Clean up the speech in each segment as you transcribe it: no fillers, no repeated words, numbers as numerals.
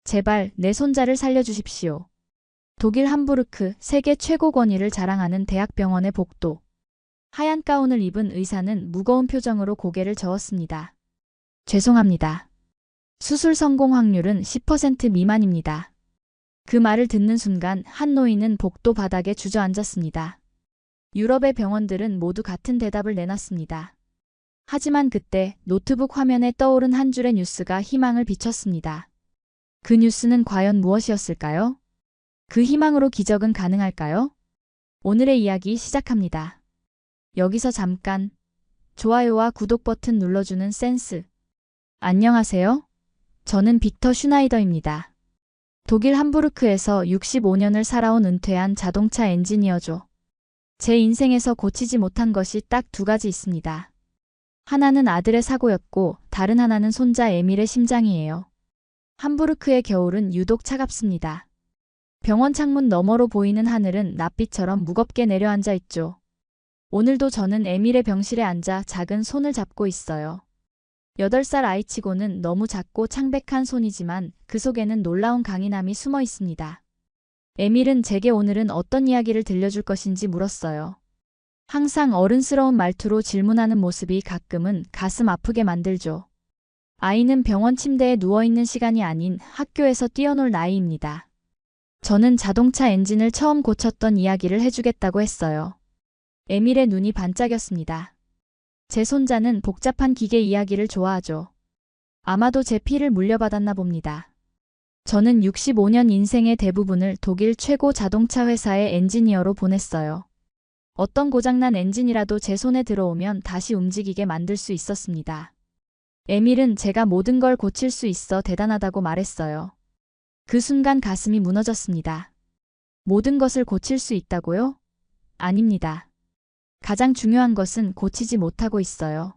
제발 내 손자를 살려주십시오. 독일 함부르크 세계 최고 권위를 자랑하는 대학병원의 복도. 하얀 가운을 입은 의사는 무거운 표정으로 고개를 저었습니다. 죄송합니다. 수술 성공 확률은 10% 미만입니다. 그 말을 듣는 순간 한 노인은 복도 바닥에 주저앉았습니다. 유럽의 병원들은 모두 같은 대답을 내놨습니다. 하지만 그때 노트북 화면에 떠오른 한 줄의 뉴스가 희망을 비췄습니다. 그 뉴스는 과연 무엇이었을까요? 그 희망으로 기적은 가능할까요? 오늘의 이야기 시작합니다. 여기서 잠깐 좋아요와 구독 버튼 눌러주는 센스. 안녕하세요. 저는 빅터 슈나이더입니다. 독일 함부르크에서 65년을 살아온 은퇴한 자동차 엔지니어죠. 제 인생에서 고치지 못한 것이 딱 두 가지 있습니다. 하나는 아들의 사고였고 다른 하나는 손자 에밀의 심장이에요. 함부르크의 겨울은 유독 차갑습니다. 병원 창문 너머로 보이는 하늘은 낯빛처럼 무겁게 내려앉아 있죠. 오늘도 저는 에밀의 병실에 앉아 작은 손을 잡고 있어요. 8살 아이치고는 너무 작고 창백한 손이지만 그 속에는 놀라운 강인함이 숨어 있습니다. 에밀은 제게 오늘은 어떤 이야기를 들려줄 것인지 물었어요. 항상 어른스러운 말투로 질문하는 모습이 가끔은 가슴 아프게 만들죠. 아이는 병원 침대에 누워있는 시간이 아닌 학교에서 뛰어놀 나이입니다. 저는 자동차 엔진을 처음 고쳤던 이야기를 해주겠다고 했어요. 에밀의 눈이 반짝였습니다. 제 손자는 복잡한 기계 이야기를 좋아하죠. 아마도 제 피를 물려받았나 봅니다. 저는 65년 인생의 대부분을 독일 최고 자동차 회사의 엔지니어로 보냈어요. 어떤 고장난 엔진이라도 제 손에 들어오면 다시 움직이게 만들 수 있었습니다. 에밀은 제가 모든 걸 고칠 수 있어 대단하다고 말했어요. 그 순간 가슴이 무너졌습니다. 모든 것을 고칠 수 있다고요? 아닙니다. 가장 중요한 것은 고치지 못하고 있어요.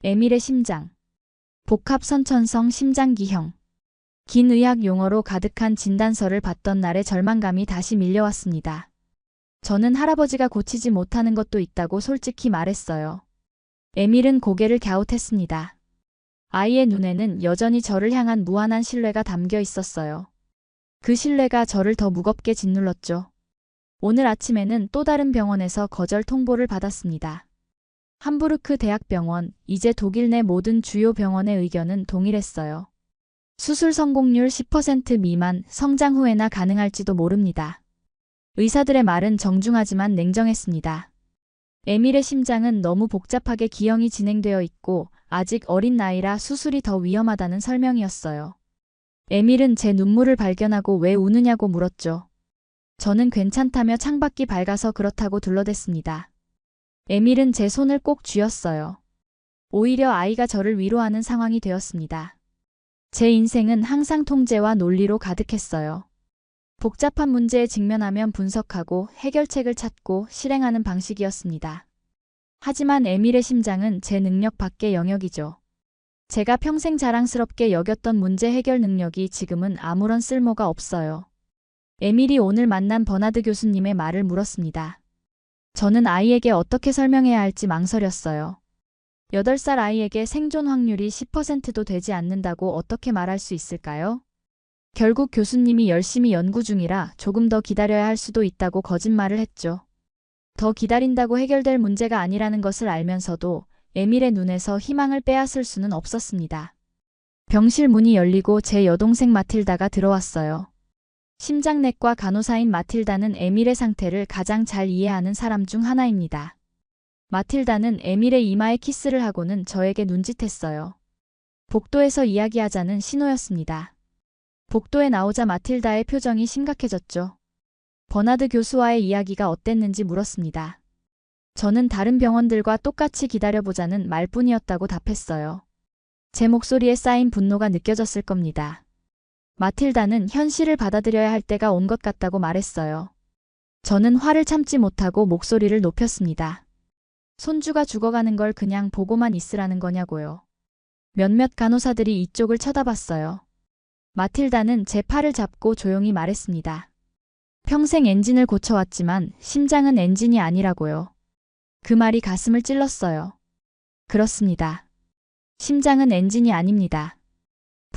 에밀의 심장. 복합선천성 심장기형. 긴 의학 용어로 가득한 진단서를 받던 날의 절망감이 다시 밀려왔습니다. 저는 할아버지가 고치지 못하는 것도 있다고 솔직히 말했어요. 에밀은 고개를 갸웃했습니다. 아이의 눈에는 여전히 저를 향한 무한한 신뢰가 담겨 있었어요. 그 신뢰가 저를 더 무겁게 짓눌렀죠. 오늘 아침에는 또 다른 병원에서 거절 통보를 받았습니다. 함부르크 대학병원, 이제 독일 내 모든 주요 병원의 의견은 동일했어요. 수술 성공률 10% 미만, 성장 후에나 가능할지도 모릅니다. 의사들의 말은 정중하지만 냉정했습니다. 에밀의 심장은 너무 복잡하게 기형이 진행되어 있고 아직 어린 나이라 수술이 더 위험하다는 설명이었어요. 에밀은 제 눈물을 발견하고 왜 우느냐고 물었죠. 저는 괜찮다며 창밖이 밝아서 그렇다고 둘러댔습니다. 에밀은 제 손을 꼭 쥐었어요. 오히려 아이가 저를 위로하는 상황이 되었습니다. 제 인생은 항상 통제와 논리로 가득했어요. 복잡한 문제에 직면하면 분석하고 해결책을 찾고 실행하는 방식이었습니다. 하지만 에밀의 심장은 제 능력 밖의 영역이죠. 제가 평생 자랑스럽게 여겼던 문제 해결 능력이 지금은 아무런 쓸모가 없어요. 에밀이 오늘 만난 버나드 교수님의 말을 물었습니다. 저는 아이에게 어떻게 설명해야 할지 망설였어요. 8살 아이에게 생존 확률이 10%도 되지 않는다고 어떻게 말할 수 있을까요? 결국 교수님이 열심히 연구 중이라 조금 더 기다려야 할 수도 있다고 거짓말을 했죠. 더 기다린다고 해결될 문제가 아니라는 것을 알면서도 에밀의 눈에서 희망을 빼앗을 수는 없었습니다. 병실 문이 열리고 제 여동생 마틸다가 들어왔어요. 심장내과 간호사인 마틸다는 에밀의 상태를 가장 잘 이해하는 사람 중 하나입니다. 마틸다는 에밀의 이마에 키스를 하고는 저에게 눈짓했어요. 복도에서 이야기하자는 신호였습니다. 복도에 나오자 마틸다의 표정이 심각해졌죠. 버나드 교수와의 이야기가 어땠는지 물었습니다. 저는 다른 병원들과 똑같이 기다려보자는 말뿐이었다고 답했어요. 제 목소리에 쌓인 분노가 느껴졌을 겁니다. 마틸다는 현실을 받아들여야 할 때가 온 것 같다고 말했어요. 저는 화를 참지 못하고 목소리를 높였습니다. 손주가 죽어가는 걸 그냥 보고만 있으라는 거냐고요. 몇몇 간호사들이 이쪽을 쳐다봤어요. 마틸다는 제 팔을 잡고 조용히 말했습니다. 평생 엔진을 고쳐왔지만 심장은 엔진이 아니라고요. 그 말이 가슴을 찔렀어요. 그렇습니다. 심장은 엔진이 아닙니다.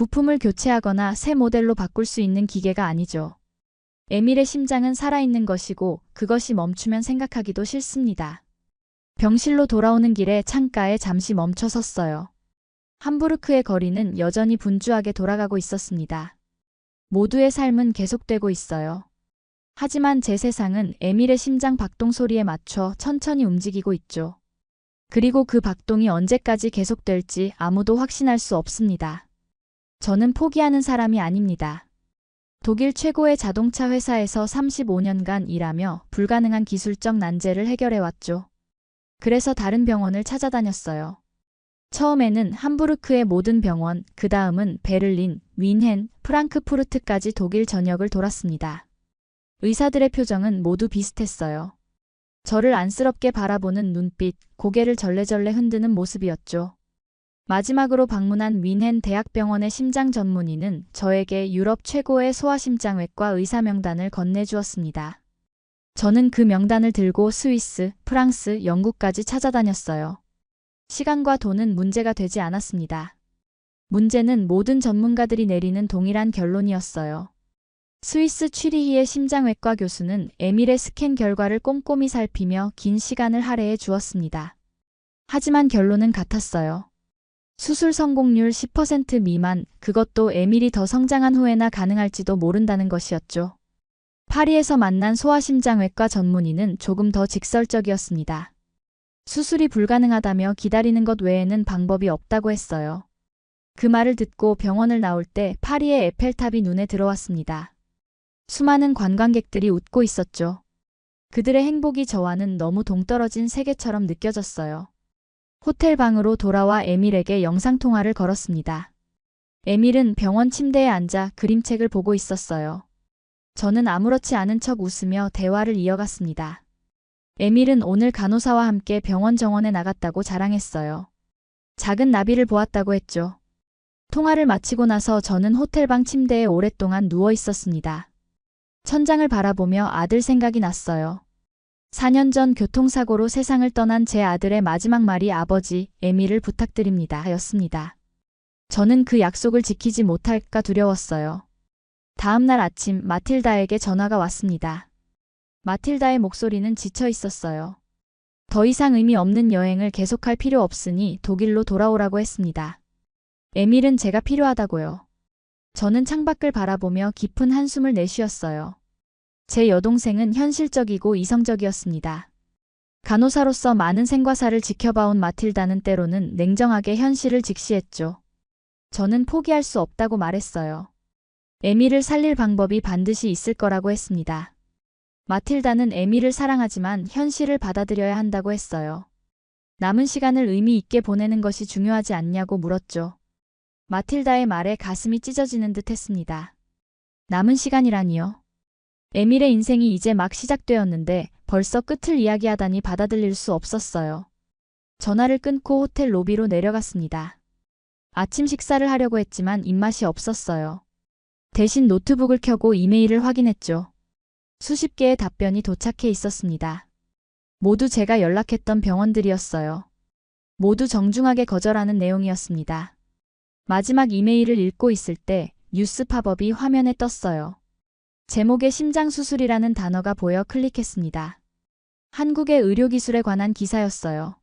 부품을 교체하거나 새 모델로 바꿀 수 있는 기계가 아니죠. 에밀의 심장은 살아있는 것이고 그것이 멈추면 생각하기도 싫습니다. 병실로 돌아오는 길에 창가에 잠시 멈춰 섰어요. 함부르크의 거리는 여전히 분주하게 돌아가고 있었습니다. 모두의 삶은 계속되고 있어요. 하지만 제 세상은 에밀의 심장 박동 소리에 맞춰 천천히 움직이고 있죠. 그리고 그 박동이 언제까지 계속될지 아무도 확신할 수 없습니다. 저는 포기하는 사람이 아닙니다. 독일 최고의 자동차 회사에서 35년간 일하며 불가능한 기술적 난제를 해결해왔죠. 그래서 다른 병원을 찾아다녔어요. 처음에는 함부르크의 모든 병원, 그 다음은 베를린, 뮌헨, 프랑크푸르트까지 독일 전역을 돌았습니다. 의사들의 표정은 모두 비슷했어요. 저를 안쓰럽게 바라보는 눈빛, 고개를 절레절레 흔드는 모습이었죠. 마지막으로 방문한 뮌헨 대학병원의 심장 전문의는 저에게 유럽 최고의 소아심장외과 의사 명단을 건네주었습니다. 저는 그 명단을 들고 스위스, 프랑스, 영국까지 찾아다녔어요. 시간과 돈은 문제가 되지 않았습니다. 문제는 모든 전문가들이 내리는 동일한 결론이었어요. 스위스 취리히의 심장외과 교수는 에밀의 스캔 결과를 꼼꼼히 살피며 긴 시간을 할애해 주었습니다. 하지만 결론은 같았어요. 수술 성공률 10% 미만, 그것도 에밀이 더 성장한 후에나 가능할지도 모른다는 것이었죠. 파리에서 만난 소아심장외과 전문의는 조금 더 직설적이었습니다. 수술이 불가능하다며 기다리는 것 외에는 방법이 없다고 했어요. 그 말을 듣고 병원을 나올 때 파리의 에펠탑이 눈에 들어왔습니다. 수많은 관광객들이 웃고 있었죠. 그들의 행복이 저와는 너무 동떨어진 세계처럼 느껴졌어요. 호텔 방으로 돌아와 에밀에게 영상통화를 걸었습니다. 에밀은 병원 침대에 앉아 그림책을 보고 있었어요. 저는 아무렇지 않은 척 웃으며 대화를 이어갔습니다. 에밀은 오늘 간호사와 함께 병원 정원에 나갔다고 자랑했어요. 작은 나비를 보았다고 했죠. 통화를 마치고 나서 저는 호텔방 침대에 오랫동안 누워 있었습니다. 천장을 바라보며 아들 생각이 났어요. 4년 전 교통사고로 세상을 떠난 제 아들의 마지막 말이 아버지, 에밀을 부탁드립니다 였습니다. 저는 그 약속을 지키지 못할까 두려웠어요. 다음 날 아침 마틸다에게 전화가 왔습니다. 마틸다의 목소리는 지쳐 있었어요. 더 이상 의미 없는 여행을 계속할 필요 없으니 독일로 돌아오라고 했습니다. 에밀은 제가 필요하다고요. 저는 창밖을 바라보며 깊은 한숨을 내쉬었어요. 제 여동생은 현실적이고 이성적이었습니다. 간호사로서 많은 생과사를 지켜봐온 마틸다는 때로는 냉정하게 현실을 직시했죠. 저는 포기할 수 없다고 말했어요. 에밀을 살릴 방법이 반드시 있을 거라고 했습니다. 마틸다는 에밀을 사랑하지만 현실을 받아들여야 한다고 했어요. 남은 시간을 의미 있게 보내는 것이 중요하지 않냐고 물었죠. 마틸다의 말에 가슴이 찢어지는 듯 했습니다. 남은 시간이라니요? 에밀의 인생이 이제 막 시작되었는데 벌써 끝을 이야기하다니 받아들일 수 없었어요. 전화를 끊고 호텔 로비로 내려갔습니다. 아침 식사를 하려고 했지만 입맛이 없었어요. 대신 노트북을 켜고 이메일을 확인했죠. 수십 개의 답변이 도착해 있었습니다. 모두 제가 연락했던 병원들이었어요. 모두 정중하게 거절하는 내용이었습니다. 마지막 이메일을 읽고 있을 때 뉴스 팝업이 화면에 떴어요. 제목에 심장수술이라는 단어가 보여 클릭했습니다. 한국의 의료기술에 관한 기사였어요.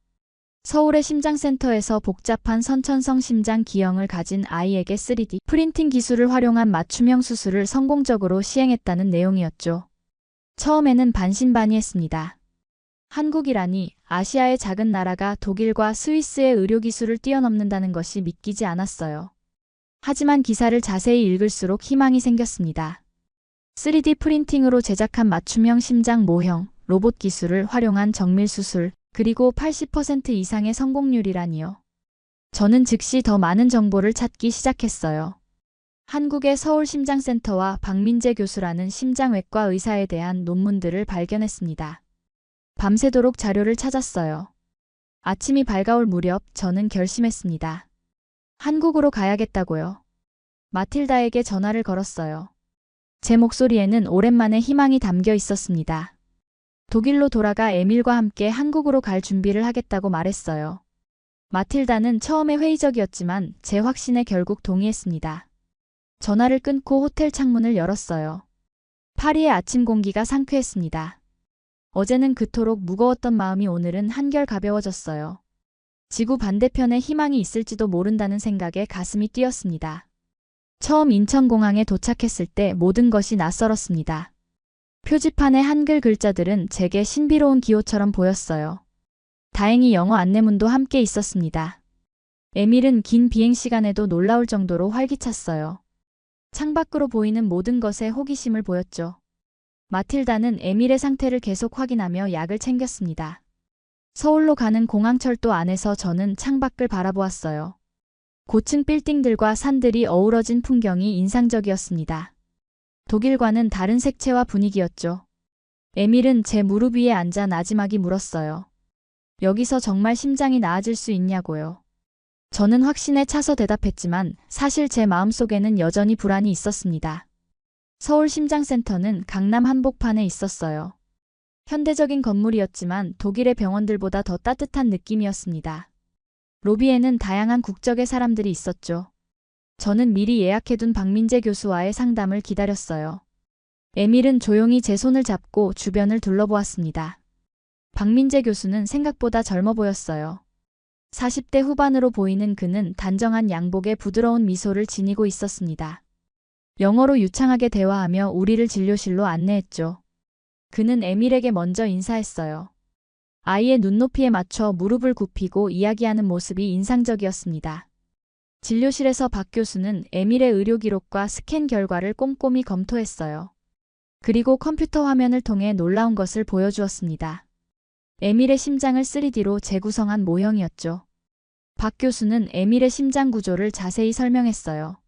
서울의 심장센터에서 복잡한 선천성 심장 기형을 가진 아이에게 3D 프린팅 기술을 활용한 맞춤형 수술을 성공적으로 시행했다는 내용이었죠. 처음에는 반신반의했습니다. 한국이라니, 아시아의 작은 나라가 독일과 스위스의 의료기술을 뛰어넘는다는 것이 믿기지 않았어요. 하지만 기사를 자세히 읽을수록 희망이 생겼습니다. 3D 프린팅으로 제작한 맞춤형 심장 모형, 로봇 기술을 활용한 정밀 수술, 그리고 80% 이상의 성공률이라니요. 저는 즉시 더 많은 정보를 찾기 시작했어요. 한국의 서울심장센터와 박민재 교수라는 심장외과 의사에 대한 논문들을 발견했습니다. 밤새도록 자료를 찾았어요. 아침이 밝아올 무렵 저는 결심했습니다. 한국으로 가야겠다고요. 마틸다에게 전화를 걸었어요. 제 목소리에는 오랜만에 희망이 담겨 있었습니다. 독일로 돌아가 에밀과 함께 한국으로 갈 준비를 하겠다고 말했어요. 마틸다는 처음에 회의적이었지만 제 확신에 결국 동의했습니다. 전화를 끊고 호텔 창문을 열었어요. 파리의 아침 공기가 상쾌했습니다. 어제는 그토록 무거웠던 마음이 오늘은 한결 가벼워졌어요. 지구 반대편에 희망이 있을지도 모른다는 생각에 가슴이 뛰었습니다. 처음 인천공항에 도착했을 때 모든 것이 낯설었습니다. 표지판의 한글 글자들은 제게 신비로운 기호처럼 보였어요. 다행히 영어 안내문도 함께 있었습니다. 에밀은 긴 비행시간에도 놀라울 정도로 활기찼어요. 창밖으로 보이는 모든 것에 호기심을 보였죠. 마틸다는 에밀의 상태를 계속 확인하며 약을 챙겼습니다. 서울로 가는 공항철도 안에서 저는 창밖을 바라보았어요. 고층 빌딩들과 산들이 어우러진 풍경이 인상적이었습니다. 독일과는 다른 색채와 분위기였죠. 에밀은 제 무릎 위에 앉아 나지막이 물었어요. 여기서 정말 심장이 나아질 수 있냐고요. 저는 확신에 차서 대답했지만 사실 제 마음속에는 여전히 불안이 있었습니다. 서울 심장센터는 강남 한복판에 있었어요. 현대적인 건물이었지만 독일의 병원들보다 더 따뜻한 느낌이었습니다. 로비에는 다양한 국적의 사람들이 있었죠. 저는 미리 예약해둔 박민재 교수와의 상담을 기다렸어요. 에밀은 조용히 제 손을 잡고 주변을 둘러보았습니다. 박민재 교수는 생각보다 젊어 보였어요. 40대 후반으로 보이는 그는 단정한 양복에 부드러운 미소를 지니고 있었습니다. 영어로 유창하게 대화하며 우리를 진료실로 안내했죠. 그는 에밀에게 먼저 인사했어요. 아이의 눈높이에 맞춰 무릎을 굽히고 이야기하는 모습이 인상적이었습니다. 진료실에서 박 교수는 에밀의 의료 기록과 스캔 결과를 꼼꼼히 검토했어요. 그리고 컴퓨터 화면을 통해 놀라운 것을 보여주었습니다. 에밀의 심장을 3D로 재구성한 모형이었죠. 박 교수는 에밀의 심장 구조를 자세히 설명했어요.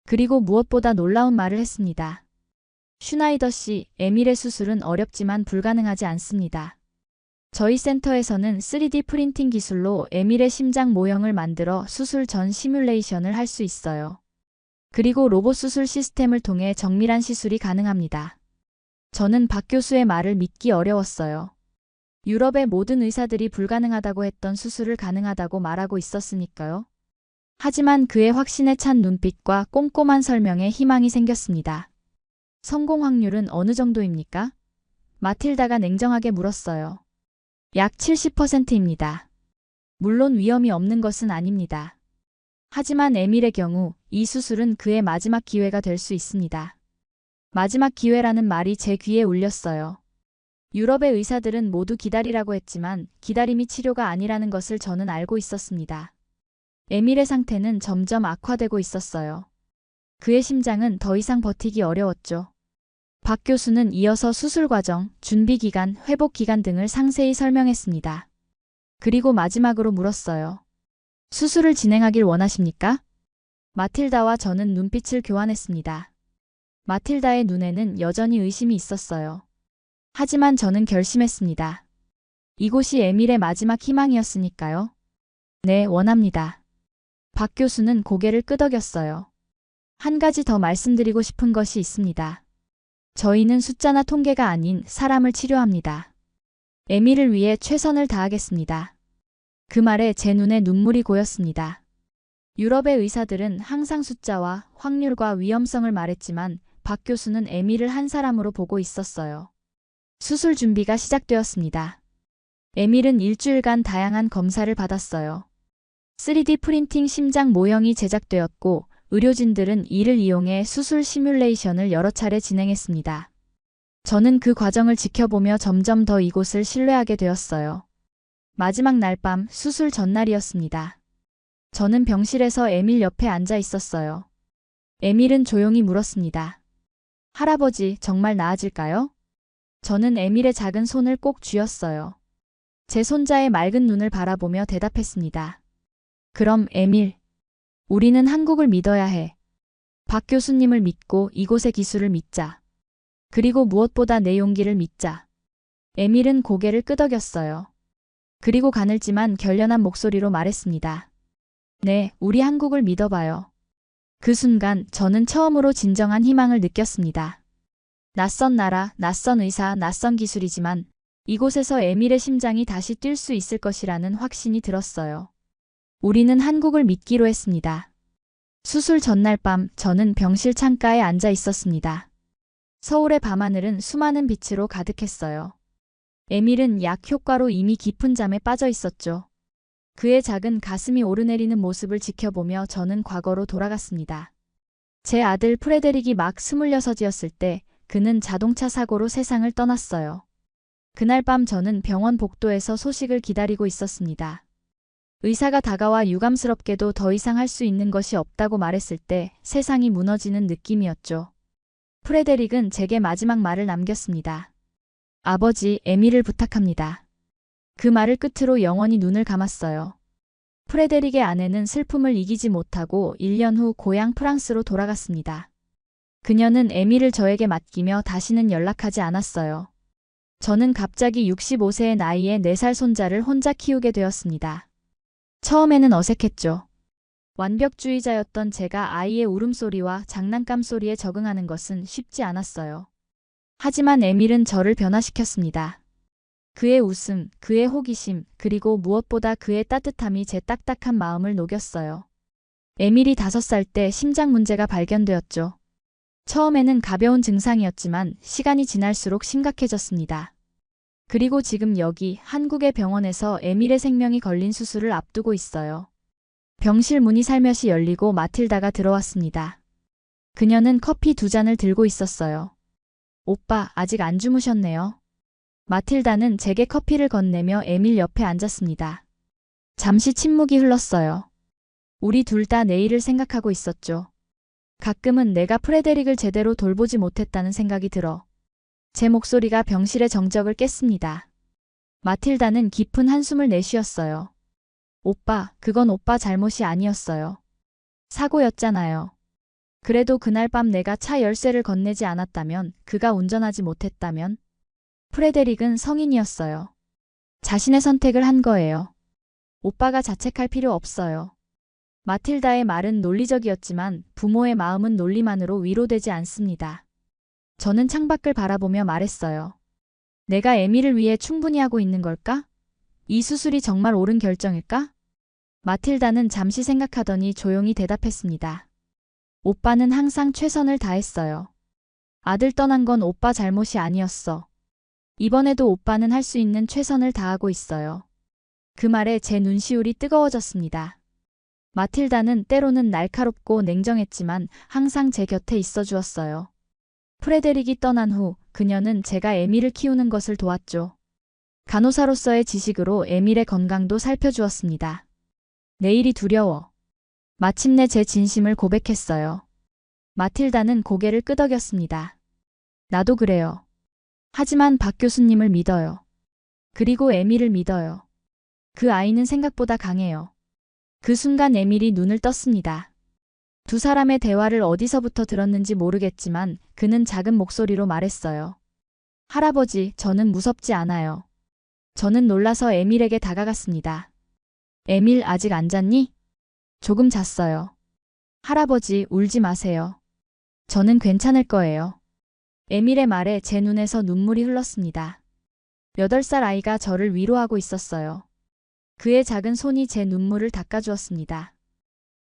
그리고 무엇보다 놀라운 말을 했습니다. 슈나이더 씨, 에밀의 수술은 어렵지만 불가능하지 않습니다. 저희 센터에서는 3D 프린팅 기술로 에밀의 심장 모형을 만들어 수술 전 시뮬레이션을 할 수 있어요. 그리고 로봇 수술 시스템을 통해 정밀한 시술이 가능합니다. 저는 박 교수의 말을 믿기 어려웠어요. 유럽의 모든 의사들이 불가능하다고 했던 수술을 가능하다고 말하고 있었으니까요. 하지만 그의 확신에 찬 눈빛과 꼼꼼한 설명에 희망이 생겼습니다. 성공 확률은 어느 정도입니까? 마틸다가 냉정하게 물었어요. 약 70%입니다. 물론 위험이 없는 것은 아닙니다. 하지만 에밀의 경우 이 수술은 그의 마지막 기회가 될 수 있습니다. 마지막 기회라는 말이 제 귀에 울렸어요. 유럽의 의사들은 모두 기다리라고 했지만 기다림이 치료가 아니라는 것을 저는 알고 있었습니다. 에밀의 상태는 점점 악화되고 있었어요. 그의 심장은 더 이상 버티기 어려웠죠. 박 교수는 이어서 수술 과정, 준비 기간, 회복 기간 등을 상세히 설명했습니다. 그리고 마지막으로 물었어요. 수술을 진행하길 원하십니까? 마틸다와 저는 눈빛을 교환했습니다. 마틸다의 눈에는 여전히 의심이 있었어요. 하지만 저는 결심했습니다. 이곳이 에밀의 마지막 희망이었으니까요. 네, 원합니다. 박 교수는 고개를 끄덕였어요. 한 가지 더 말씀드리고 싶은 것이 있습니다. 저희는 숫자나 통계가 아닌 사람을 치료합니다. 에밀을 위해 최선을 다하겠습니다. 그 말에 제 눈에 눈물이 고였습니다. 유럽의 의사들은 항상 숫자와 확률과 위험성을 말했지만 박 교수는 에밀을 한 사람으로 보고 있었어요. 수술 준비가 시작되었습니다. 에밀은 일주일간 다양한 검사를 받았어요. 3D 프린팅 심장 모형이 제작되었고 의료진들은 이를 이용해 수술 시뮬레이션을 여러 차례 진행했습니다. 저는 그 과정을 지켜보며 점점 더 이곳을 신뢰하게 되었어요. 마지막 날 밤 수술 전날이었습니다. 저는 병실에서 에밀 옆에 앉아 있었어요. 에밀은 조용히 물었습니다. 할아버지, 정말 나아질까요? 저는 에밀의 작은 손을 꼭 쥐었어요. 제 손자의 맑은 눈을 바라보며 대답했습니다. 그럼 에밀, 우리는 한국을 믿어야 해. 박 교수님을 믿고 이곳의 기술을 믿자. 그리고 무엇보다 내 용기를 믿자. 에밀은 고개를 끄덕였어요. 그리고 가늘지만 결연한 목소리로 말했습니다. 네, 우리 한국을 믿어봐요. 그 순간 저는 처음으로 진정한 희망을 느꼈습니다. 낯선 나라, 낯선 의사, 낯선 기술이지만 이곳에서 에밀의 심장이 다시 뛸 수 있을 것이라는 확신이 들었어요. 우리는 한국을 믿기로 했습니다. 수술 전날 밤 저는 병실 창가에 앉아 있었습니다. 서울의 밤하늘은 수많은 빛으로 가득했어요. 에밀은 약 효과로 이미 깊은 잠에 빠져 있었죠. 그의 작은 가슴이 오르내리는 모습을 지켜보며 저는 과거로 돌아갔습니다. 제 아들 프레데릭이 막 26이었을 때 그는 자동차 사고로 세상을 떠났어요. 그날 밤 저는 병원 복도에서 소식을 기다리고 있었습니다. 의사가 다가와 유감스럽게도 더 이상 할 수 있는 것이 없다고 말했을 때 세상이 무너지는 느낌이었죠. 프레데릭은 제게 마지막 말을 남겼습니다. 아버지, 에밀을 부탁합니다. 그 말을 끝으로 영원히 눈을 감았어요. 프레데릭의 아내는 슬픔을 이기지 못하고 1년 후 고향 프랑스로 돌아갔습니다. 그녀는 에밀을 저에게 맡기며 다시는 연락하지 않았어요. 저는 갑자기 65세의 나이에 4살 손자를 혼자 키우게 되었습니다. 처음에는 어색했죠. 완벽주의자였던 제가 아이의 울음소리와 장난감 소리에 적응하는 것은 쉽지 않았어요. 하지만 에밀은 저를 변화시켰습니다. 그의 웃음, 그의 호기심, 그리고 무엇보다 그의 따뜻함이 제 딱딱한 마음을 녹였어요. 에밀이 5살 때 심장 문제가 발견되었죠. 처음에는 가벼운 증상이었지만 시간이 지날수록 심각해졌습니다. 그리고 지금 여기 한국의 병원에서 에밀의 생명이 걸린 수술을 앞두고 있어요. 병실 문이 살며시 열리고 마틸다가 들어왔습니다. 그녀는 커피 2잔을 들고 있었어요. 오빠, 아직 안 주무셨네요. 마틸다는 제게 커피를 건네며 에밀 옆에 앉았습니다. 잠시 침묵이 흘렀어요. 우리 둘 다 내일을 생각하고 있었죠. 가끔은 내가 프레데릭을 제대로 돌보지 못했다는 생각이 들어. 제 목소리가 병실의 정적을 깼습니다. 마틸다는 깊은 한숨을 내쉬었어요. 오빠, 그건 오빠 잘못이 아니었어요. 사고였잖아요. 그래도 그날 밤 내가 차 열쇠를 건네지 않았다면, 그가 운전하지 못했다면, 프레데릭은 성인이었어요. 자신의 선택을 한 거예요. 오빠가 자책할 필요 없어요. 마틸다의 말은 논리적이었지만 부모의 마음은 논리만으로 위로되지 않습니다. 저는 창밖을 바라보며 말했어요. 내가 에밀을 위해 충분히 하고 있는 걸까? 이 수술이 정말 옳은 결정일까? 마틸다는 잠시 생각하더니 조용히 대답했습니다. 오빠는 항상 최선을 다했어요. 아들 떠난 건 오빠 잘못이 아니었어. 이번에도 오빠는 할 수 있는 최선을 다하고 있어요. 그 말에 제 눈시울이 뜨거워졌습니다. 마틸다는 때로는 날카롭고 냉정했지만 항상 제 곁에 있어 주었어요. 프레데릭이 떠난 후 그녀는 제가 에밀을 키우는 것을 도왔죠. 간호사로서의 지식으로 에밀의 건강도 살펴주었습니다. 내일이 두려워. 마침내 제 진심을 고백했어요. 마틸다는 고개를 끄덕였습니다. 나도 그래요. 하지만 박 교수님을 믿어요. 그리고 에밀을 믿어요. 그 아이는 생각보다 강해요. 그 순간 에밀이 눈을 떴습니다. 두 사람의 대화를 어디서부터 들었는지 모르겠지만 그는 작은 목소리로 말했어요. 할아버지, 저는 무섭지 않아요. 저는 놀라서 에밀에게 다가갔습니다. 에밀, 아직 안 잤니? 조금 잤어요. 할아버지, 울지 마세요. 저는 괜찮을 거예요. 에밀의 말에 제 눈에서 눈물이 흘렀습니다. 8살 아이가 저를 위로하고 있었어요. 그의 작은 손이 제 눈물을 닦아주었습니다.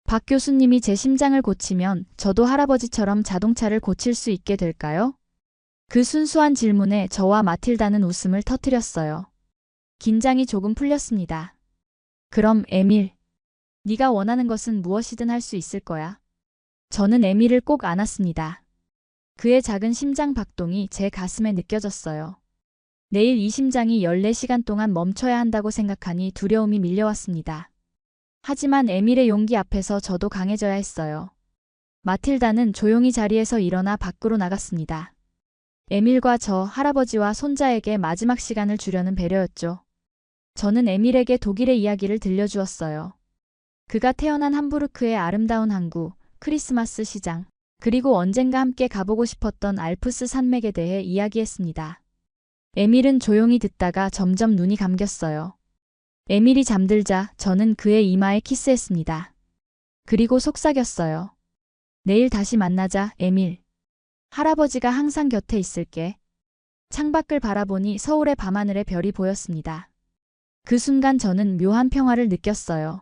박 교수님이 제 심장을 고치면 저도 할아버지처럼 자동차를 고칠 수 있게 될까요? 그 순수한 질문에 저와 마틸다는 웃음을 터뜨렸어요. 긴장이 조금 풀렸습니다. 그럼 에밀, 네가 원하는 것은 무엇이든 할 수 있을 거야. 저는 에밀을 꼭 안았습니다. 그의 작은 심장 박동이 제 가슴에 느껴졌어요. 내일 이 심장이 14시간 동안 멈춰야 한다고 생각하니 두려움이 밀려왔습니다. 하지만 에밀의 용기 앞에서 저도 강해져야 했어요. 마틸다는 조용히 자리에서 일어나 밖으로 나갔습니다. 에밀과 저 할아버지와 손자에게 마지막 시간을 주려는 배려였죠. 저는 에밀에게 독일의 이야기를 들려주었어요. 그가 태어난 함부르크의 아름다운 항구, 크리스마스 시장, 그리고 언젠가 함께 가보고 싶었던 알프스 산맥에 대해 이야기했습니다. 에밀은 조용히 듣다가 점점 눈이 감겼어요. 에밀이 잠들자 저는 그의 이마에 키스했습니다. 그리고 속삭였어요. 내일 다시 만나자, 에밀. 할아버지가 항상 곁에 있을게. 창밖을 바라보니 서울의 밤하늘에 별이 보였습니다. 그 순간 저는 묘한 평화를 느꼈어요.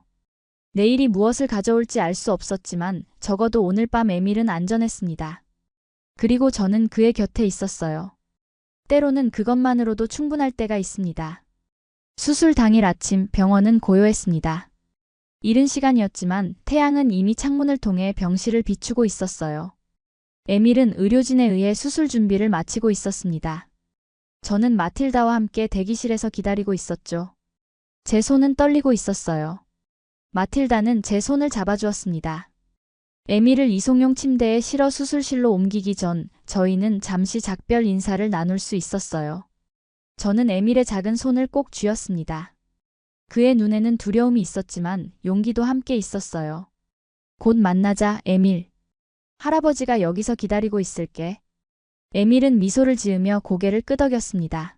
내일이 무엇을 가져올지 알 수 없었지만 적어도 오늘 밤 에밀은 안전했습니다. 그리고 저는 그의 곁에 있었어요. 때로는 그것만으로도 충분할 때가 있습니다. 수술 당일 아침 병원은 고요했습니다. 이른 시간이었지만 태양은 이미 창문을 통해 병실을 비추고 있었어요. 에밀은 의료진에 의해 수술 준비를 마치고 있었습니다. 저는 마틸다와 함께 대기실에서 기다리고 있었죠. 제 손은 떨리고 있었어요. 마틸다는 제 손을 잡아주었습니다. 에밀을 이송용 침대에 실어 수술실로 옮기기 전 저희는 잠시 작별 인사를 나눌 수 있었어요. 저는 에밀의 작은 손을 꼭 쥐었습니다. 그의 눈에는 두려움이 있었지만 용기도 함께 있었어요. 곧 만나자, 에밀. 할아버지가 여기서 기다리고 있을게. 에밀은 미소를 지으며 고개를 끄덕였습니다.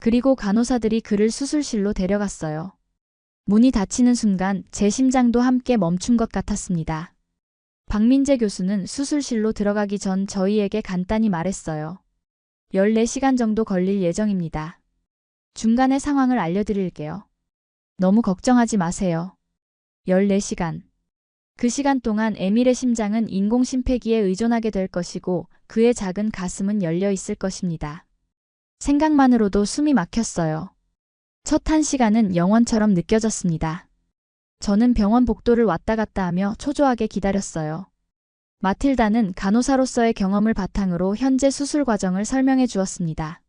그리고 간호사들이 그를 수술실로 데려갔어요. 문이 닫히는 순간 제 심장도 함께 멈춘 것 같았습니다. 박민재 교수는 수술실로 들어가기 전 저희에게 간단히 말했어요. 14시간 정도 걸릴 예정입니다. 중간에 상황을 알려드릴게요. 너무 걱정하지 마세요. 14시간. 그 시간 동안 에밀의 심장은 인공심폐기에 의존하게 될 것이고 그의 작은 가슴은 열려 있을 것입니다. 생각만으로도 숨이 막혔어요. 첫 1시간은 영원처럼 느껴졌습니다. 저는 병원 복도를 왔다 갔다 하며 초조하게 기다렸어요. 마틸다는 간호사로서의 경험을 바탕으로 현재 수술 과정을 설명해 주었습니다.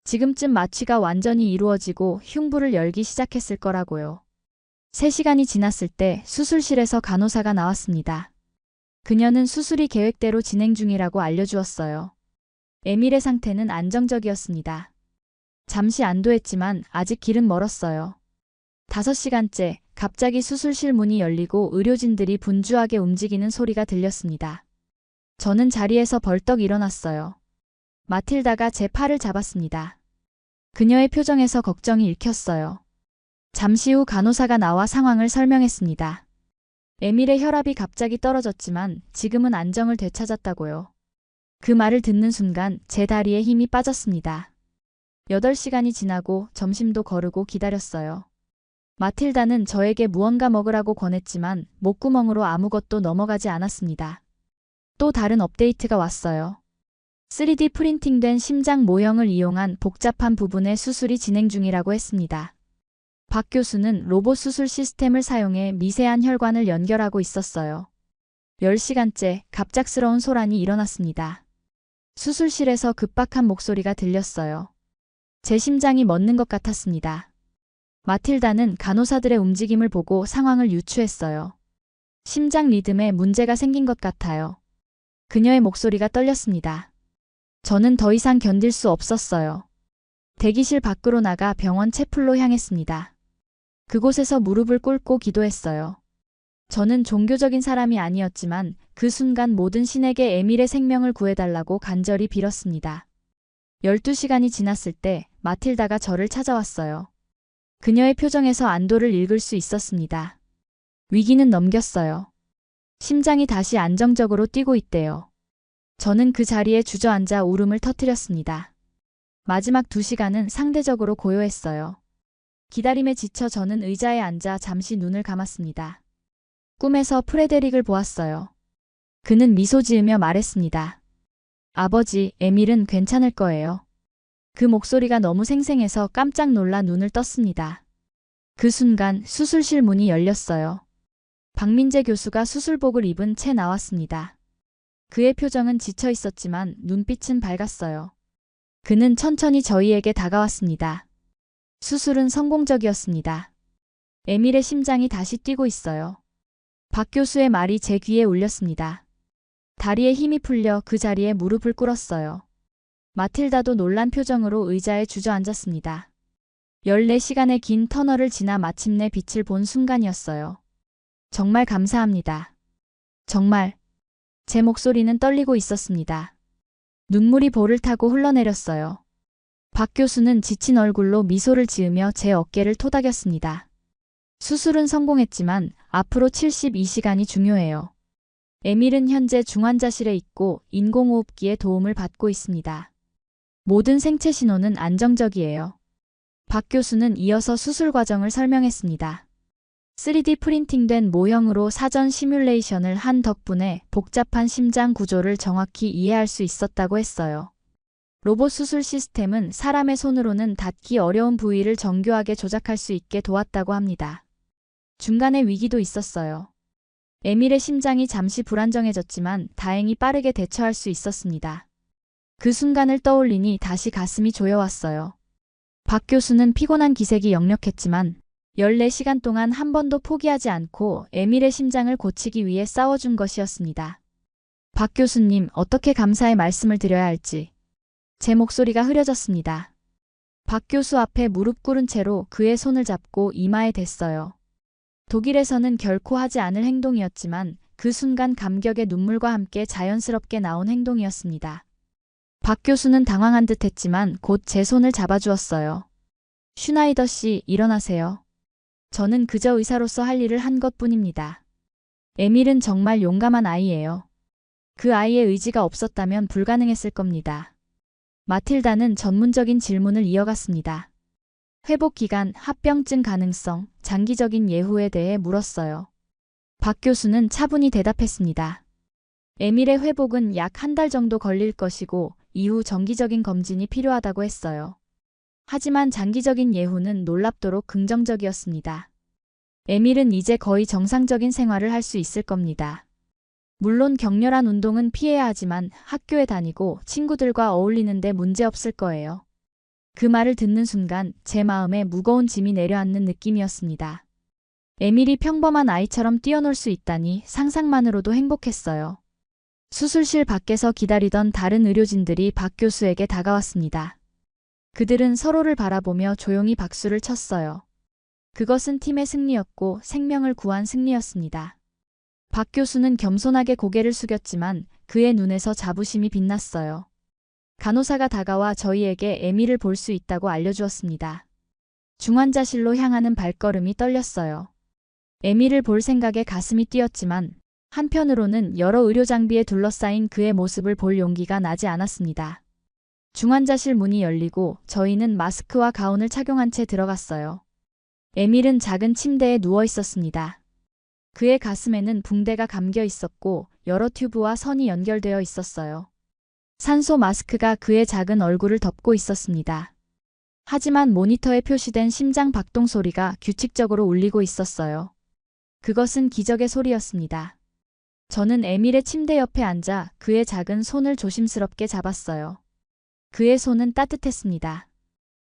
지금쯤 마취가 완전히 이루어지고 흉부를 열기 시작했을 거라고요. 3시간이 지났을 때 수술실에서 간호사가 나왔습니다. 그녀는 수술이 계획대로 진행 중이라고 알려주었어요. 에밀의 상태는 안정적이었습니다. 잠시 안도했지만 아직 길은 멀었어요. 5시간째 갑자기 수술실 문이 열리고 의료진들이 분주하게 움직이는 소리가 들렸습니다. 저는 자리에서 벌떡 일어났어요. 마틸다가 제 팔을 잡았습니다. 그녀의 표정에서 걱정이 읽혔어요. 잠시 후 간호사가 나와 상황을 설명했습니다. 에밀의 혈압이 갑자기 떨어졌지만 지금은 안정을 되찾았다고요. 그 말을 듣는 순간 제 다리에 힘이 빠졌습니다. 8시간이 지나고 점심도 거르고 기다렸어요. 마틸다는 저에게 무언가 먹으라고 권했지만 목구멍으로 아무것도 넘어가지 않았습니다. 또 다른 업데이트가 왔어요. 3D 프린팅된 심장 모형을 이용한 복잡한 부분의 수술이 진행 중이라고 했습니다. 박 교수는 로봇 수술 시스템을 사용해 미세한 혈관을 연결하고 있었어요. 10시간째 갑작스러운 소란이 일어났습니다. 수술실에서 급박한 목소리가 들렸어요. 제 심장이 멎는 것 같았습니다. 마틸다는 간호사들의 움직임을 보고 상황을 유추했어요. 심장 리듬에 문제가 생긴 것 같아요. 그녀의 목소리가 떨렸습니다. 저는 더 이상 견딜 수 없었어요. 대기실 밖으로 나가 병원 채플로 향했습니다. 그곳에서 무릎을 꿇고 기도했어요. 저는 종교적인 사람이 아니었지만 그 순간 모든 신에게 에밀의 생명을 구해달라고 간절히 빌었습니다. 12시간이 지났을 때 마틸다가 저를 찾아왔어요. 그녀의 표정에서 안도를 읽을 수 있었습니다. 위기는 넘겼어요. 심장이 다시 안정적으로 뛰고 있대요. 저는 그 자리에 주저앉아 울음을 터뜨렸습니다. 마지막 2시간은 상대적으로 고요했어요. 기다림에 지쳐 저는 의자에 앉아 잠시 눈을 감았습니다. 꿈에서 프레데릭을 보았어요. 그는 미소 지으며 말했습니다. 아버지, 에밀은 괜찮을 거예요. 그 목소리가 너무 생생해서 깜짝 놀라 눈을 떴습니다. 그 순간 수술실 문이 열렸어요. 박민재 교수가 수술복을 입은 채 나왔습니다. 그의 표정은 지쳐 있었지만 눈빛은 밝았어요. 그는 천천히 저희에게 다가왔습니다. 수술은 성공적이었습니다. 에밀의 심장이 다시 뛰고 있어요. 박 교수의 말이 제 귀에 울렸습니다. 다리에 힘이 풀려 그 자리에 무릎을 꿇었어요. 마틸다도 놀란 표정으로 의자에 주저앉았습니다. 14시간의 긴 터널을 지나 마침내 빛을 본 순간이었어요. 정말 감사합니다. 정말. 제 목소리는 떨리고 있었습니다. 눈물이 볼을 타고 흘러내렸어요. 박 교수는 지친 얼굴로 미소를 지으며 제 어깨를 토닥였습니다. 수술은 성공했지만 앞으로 72시간이 중요해요. 에밀은 현재 중환자실에 있고 인공호흡기의 도움을 받고 있습니다. 모든 생체 신호는 안정적이에요. 박 교수는 이어서 수술 과정을 설명했습니다. 3D 프린팅된 모형으로 사전 시뮬레이션을 한 덕분에 복잡한 심장 구조를 정확히 이해할 수 있었다고 했어요. 로봇 수술 시스템은 사람의 손으로는 닿기 어려운 부위를 정교하게 조작할 수 있게 도왔다고 합니다. 중간에 위기도 있었어요. 에밀의 심장이 잠시 불안정해졌지만 다행히 빠르게 대처할 수 있었습니다. 그 순간을 떠올리니 다시 가슴이 조여왔어요. 박 교수는 피곤한 기색이 역력했지만 14시간 동안 한 번도 포기하지 않고 에밀의 심장을 고치기 위해 싸워준 것이었습니다. 박 교수님, 어떻게 감사의 말씀을 드려야 할지. 제 목소리가 흐려졌습니다. 박 교수 앞에 무릎 꿇은 채로 그의 손을 잡고 이마에 댔어요. 독일에서는 결코 하지 않을 행동이었지만 그 순간 감격의 눈물과 함께 자연스럽게 나온 행동이었습니다. 박 교수는 당황한 듯 했지만 곧 제 손을 잡아주었어요. 슈나이더 씨, 일어나세요. 저는 그저 의사로서 할 일을 한 것뿐입니다. 에밀은 정말 용감한 아이예요. 그 아이의 의지가 없었다면 불가능했을 겁니다. 마틸다는 전문적인 질문을 이어갔습니다. 회복 기간, 합병증 가능성, 장기적인 예후에 대해 물었어요. 박 교수는 차분히 대답했습니다. 에밀의 회복은 약 한 달 정도 걸릴 것이고 이후 정기적인 검진이 필요하다고 했어요. 하지만 장기적인 예후는 놀랍도록 긍정적이었습니다. 에밀은 이제 거의 정상적인 생활을 할 수 있을 겁니다. 물론 격렬한 운동은 피해야 하지만 학교에 다니고 친구들과 어울리는데 문제없을 거예요. 그 말을 듣는 순간 제 마음에 무거운 짐이 내려앉는 느낌이었습니다. 에밀이 평범한 아이처럼 뛰어놀 수 있다니 상상만으로도 행복했어요. 수술실 밖에서 기다리던 다른 의료진들이 박 교수에게 다가왔습니다. 그들은 서로를 바라보며 조용히 박수를 쳤어요. 그것은 팀의 승리였고 생명을 구한 승리였습니다. 박 교수는 겸손하게 고개를 숙였지만 그의 눈에서 자부심이 빛났어요. 간호사가 다가와 저희에게 에밀을 볼 수 있다고 알려주었습니다. 중환자실로 향하는 발걸음이 떨렸어요. 에밀을 볼 생각에 가슴이 뛰었지만 한편으로는 여러 의료 장비에 둘러싸인 그의 모습을 볼 용기가 나지 않았습니다. 중환자실 문이 열리고 저희는 마스크와 가운을 착용한 채 들어갔어요. 에밀은 작은 침대에 누워 있었습니다. 그의 가슴에는 붕대가 감겨 있었고 여러 튜브와 선이 연결되어 있었어요. 산소 마스크가 그의 작은 얼굴을 덮고 있었습니다. 하지만 모니터에 표시된 심장 박동 소리가 규칙적으로 울리고 있었어요. 그것은 기적의 소리였습니다. 저는 에밀의 침대 옆에 앉아 그의 작은 손을 조심스럽게 잡았어요. 그의 손은 따뜻했습니다.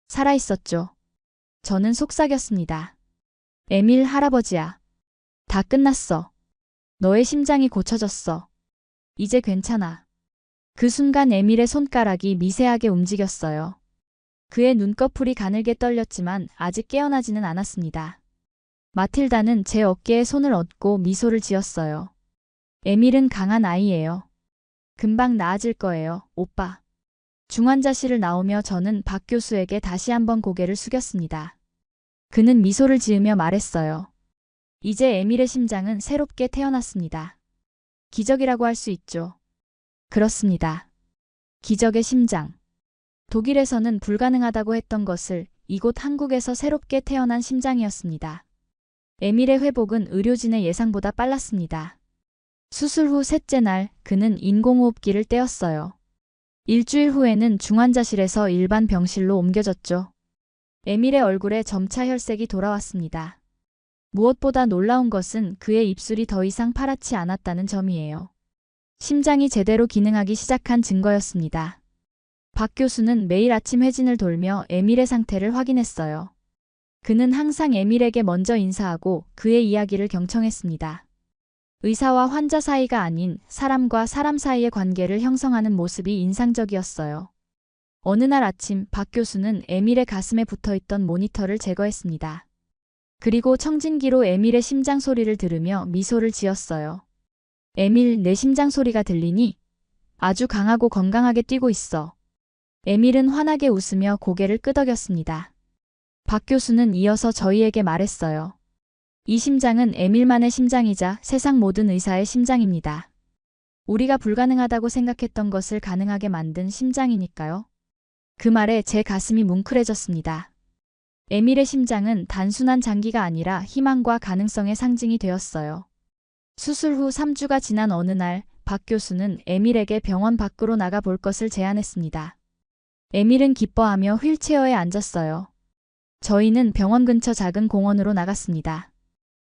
살아있었죠. 저는 속삭였습니다. 에밀 할아버지야. 다 끝났어. 너의 심장이 고쳐졌어. 이제 괜찮아. 그 순간 에밀의 손가락이 미세하게 움직였어요. 그의 눈꺼풀이 가늘게 떨렸지만 아직 깨어나지는 않았습니다. 마틸다는 제 어깨에 손을 얹고 미소를 지었어요. 에밀은 강한 아이예요. 금방 나아질 거예요, 오빠. 중환자실을 나오며 저는 박 교수에게 다시 한번 고개를 숙였습니다. 그는 미소를 지으며 말했어요. 이제 에밀의 심장은 새롭게 태어났습니다. 기적이라고 할 수 있죠. 그렇습니다. 기적의 심장. 독일에서는 불가능하다고 했던 것을 이곳 한국에서 새롭게 태어난 심장이었습니다. 에밀의 회복은 의료진의 예상보다 빨랐습니다. 수술 후 셋째 날 그는 인공호흡기를 떼었어요. 일주일 후에는 중환자실에서 일반 병실로 옮겨졌죠. 에밀의 얼굴에 점차 혈색이 돌아왔습니다. 무엇보다 놀라운 것은 그의 입술이 더 이상 파랗지 않았다는 점이에요. 심장이 제대로 기능하기 시작한 증거였습니다. 박 교수는 매일 아침 회진을 돌며 에밀의 상태를 확인했어요. 그는 항상 에밀에게 먼저 인사하고 그의 이야기를 경청했습니다. 의사와 환자 사이가 아닌 사람과 사람 사이의 관계를 형성하는 모습이 인상적이었어요. 어느 날 아침 박 교수는 에밀의 가슴에 붙어있던 모니터를 제거했습니다. 그리고 청진기로 에밀의 심장 소리를 들으며 미소를 지었어요. 에밀, 내 심장 소리가 들리니? 아주 강하고 건강하게 뛰고 있어. 에밀은 환하게 웃으며 고개를 끄덕였습니다. 박 교수는 이어서 저희에게 말했어요. 이 심장은 에밀만의 심장이자 세상 모든 의사의 심장입니다. 우리가 불가능하다고 생각했던 것을 가능하게 만든 심장이니까요. 그 말에 제 가슴이 뭉클해졌습니다. 에밀의 심장은 단순한 장기가 아니라 희망과 가능성의 상징이 되었어요. 수술 후 3주가 지난 어느 날 박 교수는 에밀에게 병원 밖으로 나가 볼 것을 제안했습니다. 에밀은 기뻐하며 휠체어에 앉았어요. 저희는 병원 근처 작은 공원으로 나갔습니다.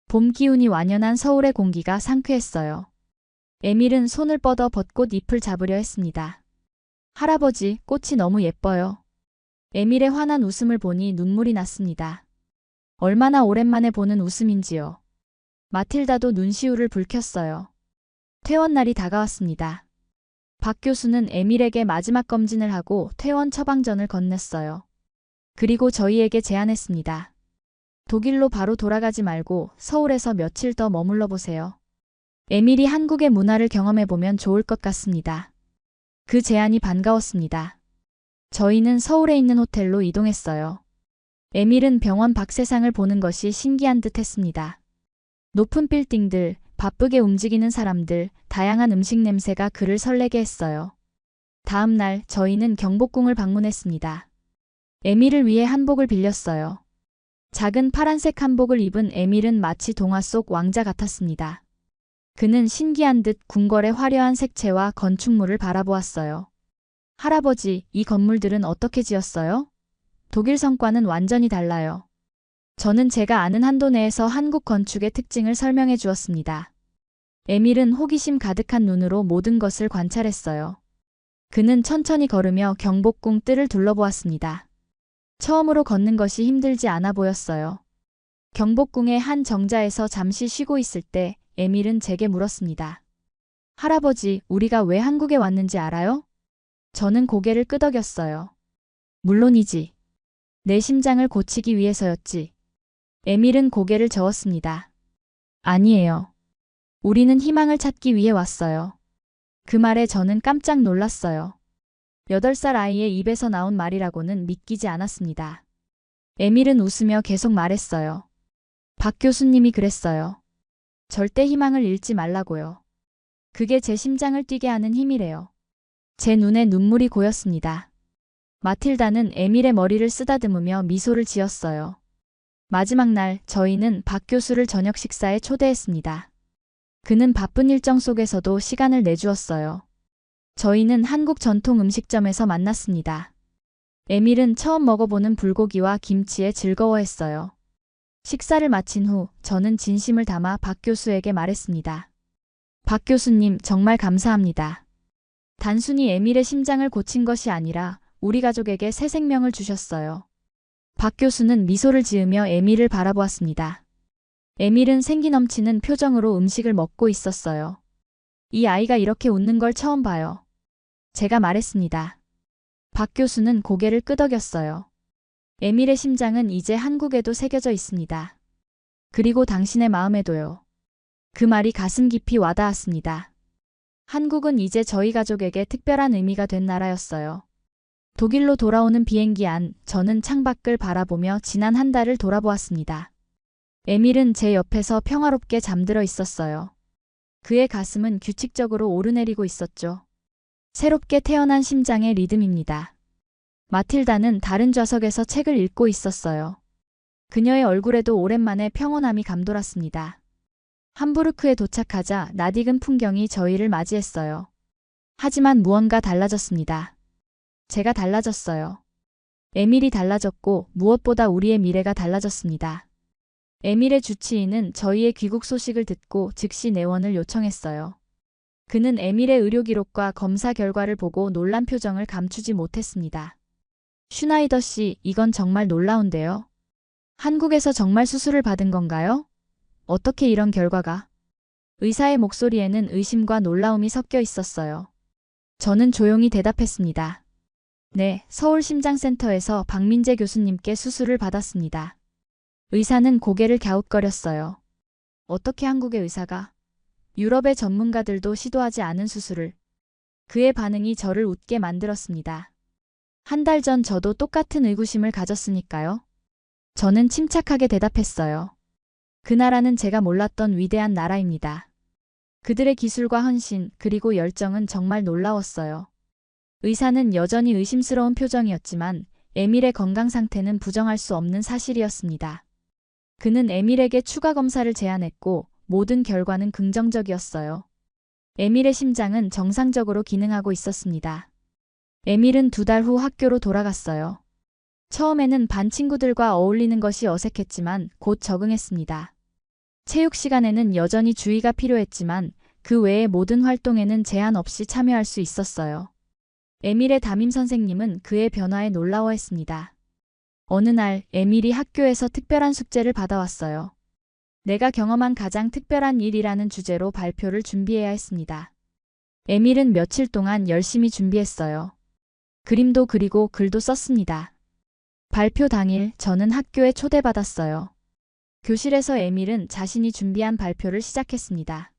봄 기운이 완연한 서울의 공기가 상쾌했어요. 에밀은 손을 뻗어 벚꽃 잎을 잡으려 했습니다. 할아버지, 꽃이 너무 예뻐요. 에밀의 환한 웃음을 보니 눈물이 났습니다. 얼마나 오랜만에 보는 웃음인지요. 마틸다도 눈시울을 붉혔어요. 퇴원날이 다가왔습니다. 박 교수는 에밀에게 마지막 검진을 하고 퇴원 처방전을 건넸어요. 그리고 저희에게 제안했습니다. 독일로 바로 돌아가지 말고 서울에서 며칠 더 머물러 보세요. 에밀이 한국의 문화를 경험해보면 좋을 것 같습니다. 그 제안이 반가웠습니다. 저희는 서울에 있는 호텔로 이동했어요. 에밀은 병원 밖 세상을 보는 것이 신기한 듯 했습니다. 높은 빌딩들, 바쁘게 움직이는 사람들, 다양한 음식 냄새가 그를 설레게 했어요. 다음 날 저희는 경복궁을 방문했습니다. 에밀을 위해 한복을 빌렸어요. 작은 파란색 한복을 입은 에밀은 마치 동화 속 왕자 같았습니다. 그는 신기한 듯 궁궐의 화려한 색채와 건축물을 바라보았어요. 할아버지, 이 건물들은 어떻게 지었어요? 독일 성과는 완전히 달라요. 저는 제가 아는 한도 내에서 한국 건축의 특징을 설명해 주었습니다. 에밀은 호기심 가득한 눈으로 모든 것을 관찰했어요. 그는 천천히 걸으며 경복궁 뜰을 둘러보았습니다. 처음으로 걷는 것이 힘들지 않아 보였어요. 경복궁의 한 정자에서 잠시 쉬고 있을 때 에밀은 제게 물었습니다. 할아버지, 우리가 왜 한국에 왔는지 알아요? 저는 고개를 끄덕였어요. 물론이지. 내 심장을 고치기 위해서였지. 에밀은 고개를 저었습니다. 아니에요. 우리는 희망을 찾기 위해 왔어요. 그 말에 저는 깜짝 놀랐어요. 8살 아이의 입에서 나온 말이라고는 믿기지 않았습니다. 에밀은 웃으며 계속 말했어요. 박 교수님이 그랬어요. 절대 희망을 잃지 말라고요. 그게 제 심장을 뛰게 하는 힘이래요. 제 눈에 눈물이 고였습니다. 마틸다는 에밀의 머리를 쓰다듬으며 미소를 지었어요. 마지막 날 저희는 박 교수를 저녁 식사에 초대했습니다. 그는 바쁜 일정 속에서도 시간을 내주었어요. 저희는 한국 전통 음식점에서 만났습니다. 에밀은 처음 먹어보는 불고기와 김치에 즐거워했어요. 식사를 마친 후 저는 진심을 담아 박 교수에게 말했습니다. 박 교수님, 정말 감사합니다. 단순히 에밀의 심장을 고친 것이 아니라 우리 가족에게 새 생명을 주셨어요. 박 교수는 미소를 지으며 에밀을 바라보았습니다. 에밀은 생기 넘치는 표정으로 음식을 먹고 있었어요. 이 아이가 이렇게 웃는 걸 처음 봐요. 제가 말했습니다. 박 교수는 고개를 끄덕였어요. 에밀의 심장은 이제 한국에도 새겨져 있습니다. 그리고 당신의 마음에도요. 그 말이 가슴 깊이 와닿았습니다. 한국은 이제 저희 가족에게 특별한 의미가 된 나라였어요. 독일로 돌아오는 비행기 안, 저는 창밖을 바라보며 지난 한 달을 돌아보았습니다. 에밀은 제 옆에서 평화롭게 잠들어 있었어요. 그의 가슴은 규칙적으로 오르내리고 있었죠. 새롭게 태어난 심장의 리듬입니다. 마틸다는 다른 좌석에서 책을 읽고 있었어요. 그녀의 얼굴에도 오랜만에 평온함이 감돌았습니다. 함부르크에 도착하자 낯익은 풍경이 저희를 맞이했어요. 하지만 무언가 달라졌습니다. 제가 달라졌어요. 에밀이 달라졌고 무엇보다 우리의 미래가 달라졌습니다. 에밀의 주치의는 저희의 귀국 소식을 듣고 즉시 내원을 요청했어요. 그는 에밀의 의료 기록과 검사 결과를 보고 놀란 표정을 감추지 못했습니다. 슈나이더 씨, 이건 정말 놀라운데요. 한국에서 정말 수술을 받은 건가요? 어떻게 이런 결과가? 의사의 목소리에는 의심과 놀라움이 섞여 있었어요. 저는 조용히 대답했습니다. 네, 서울심장센터에서 박민재 교수님께 수술을 받았습니다. 의사는 고개를 갸웃거렸어요. 어떻게 한국의 의사가? 유럽의 전문가들도 시도하지 않은 수술을. 그의 반응이 저를 웃게 만들었습니다. 한 달 전 저도 똑같은 의구심을 가졌으니까요. 저는 침착하게 대답했어요. 그 나라는 제가 몰랐던 위대한 나라입니다. 그들의 기술과 헌신, 그리고 열정은 정말 놀라웠어요. 의사는 여전히 의심스러운 표정이었지만 에밀의 건강 상태는 부정할 수 없는 사실이었습니다. 그는 에밀에게 추가 검사를 제안했고 모든 결과는 긍정적이었어요. 에밀의 심장은 정상적으로 기능하고 있었습니다. 에밀은 2달 후 학교로 돌아갔어요. 처음에는 반 친구들과 어울리는 것이 어색했지만 곧 적응했습니다. 체육 시간에는 여전히 주의가 필요했지만 그 외의 모든 활동에는 제한 없이 참여할 수 있었어요. 에밀의 담임 선생님은 그의 변화에 놀라워했습니다. 어느 날 에밀이 학교에서 특별한 숙제를 받아왔어요. 내가 경험한 가장 특별한 일이라는 주제로 발표를 준비해야 했습니다. 에밀은 며칠 동안 열심히 준비했어요. 그림도 그리고 글도 썼습니다. 발표 당일 저는 학교에 초대받았어요. 교실에서 에밀은 자신이 준비한 발표를 시작했습니다.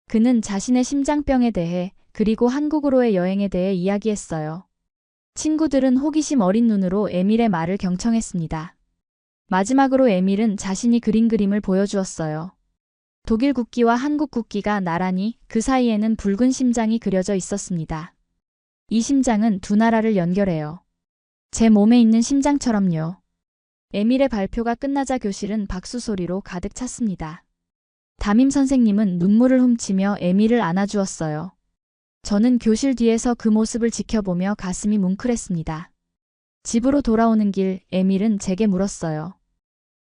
그는 자신의 심장병에 대해 그리고 한국으로의 여행에 대해 이야기했어요. 친구들은 호기심 어린 눈으로 에밀의 말을 경청했습니다. 마지막으로 에밀은 자신이 그린 그림을 보여주었어요. 독일 국기와 한국 국기가 나란히 그 사이에는 붉은 심장이 그려져 있었습니다. 이 심장은 2 나라를 연결해요. 제 몸에 있는 심장처럼요. 에밀의 발표가 끝나자 교실은 박수 소리로 가득 찼습니다. 담임 선생님은 눈물을 훔치며 에밀을 안아주었어요. 저는 교실 뒤에서 그 모습을 지켜보며 가슴이 뭉클했습니다. 집으로 돌아오는 길 에밀은 제게 물었어요.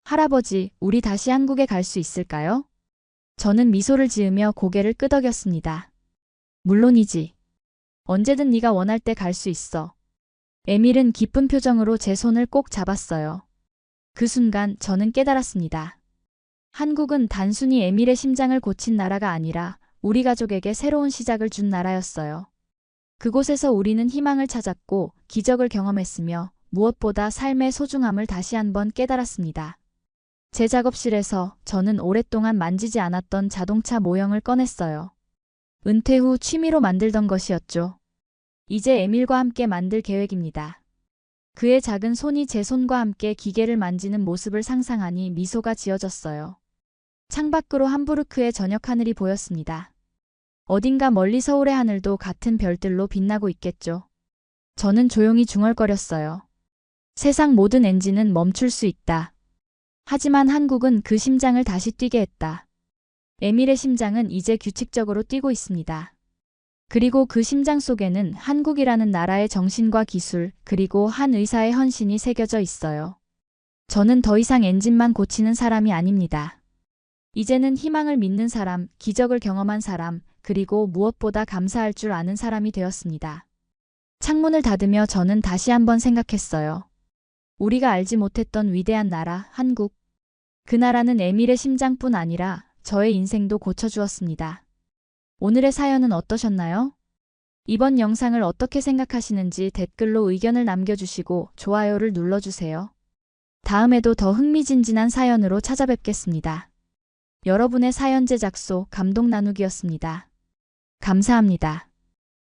할아버지, 우리 다시 한국에 갈 수 있을까요? 저는 미소를 지으며 고개를 끄덕였습니다. 물론이지. 언제든 네가 원할 때 갈 수 있어. 에밀은 기쁜 표정으로 제 손을 꼭 잡았어요. 그 순간 저는 깨달았습니다. 한국은 단순히 에밀의 심장을 고친 나라가 아니라 우리 가족에게 새로운 시작을 준 나라였어요. 그곳에서 우리는 희망을 찾았고 기적을 경험했으며 무엇보다 삶의 소중함을 다시 한번 깨달았습니다. 제 작업실에서 저는 오랫동안 만지지 않았던 자동차 모형을 꺼냈어요. 은퇴 후 취미로 만들던 것이었죠. 이제 에밀과 함께 만들 계획입니다. 그의 작은 손이 제 손과 함께 기계를 만지는 모습을 상상하니 미소가 지어졌어요. 창밖으로 함부르크의 저녁 하늘이 보였습니다. 어딘가 멀리 서울의 하늘도 같은 별들로 빛나고 있겠죠. 저는 조용히 중얼거렸어요. 세상 모든 엔진은 멈출 수 있다. 하지만 한국은 그 심장을 다시 뛰게 했다. 에밀의 심장은 이제 규칙적으로 뛰고 있습니다. 그리고 그 심장 속에는 한국이라는 나라의 정신과 기술, 그리고 한 의사의 헌신이 새겨져 있어요. 저는 더 이상 엔진만 고치는 사람이 아닙니다. 이제는 희망을 믿는 사람, 기적을 경험한 사람, 그리고 무엇보다 감사할 줄 아는 사람이 되었습니다. 창문을 닫으며 저는 다시 한번 생각했어요. 우리가 알지 못했던 위대한 나라, 한국. 그 나라는 에밀의 심장뿐 아니라 저의 인생도 고쳐주었습니다. 오늘의 사연은 어떠셨나요? 이번 영상을 어떻게 생각하시는지 댓글로 의견을 남겨주시고 좋아요를 눌러주세요. 다음에도 더 흥미진진한 사연으로 찾아뵙겠습니다. 여러분의 사연 제작소 감동 나누기였습니다. 감사합니다.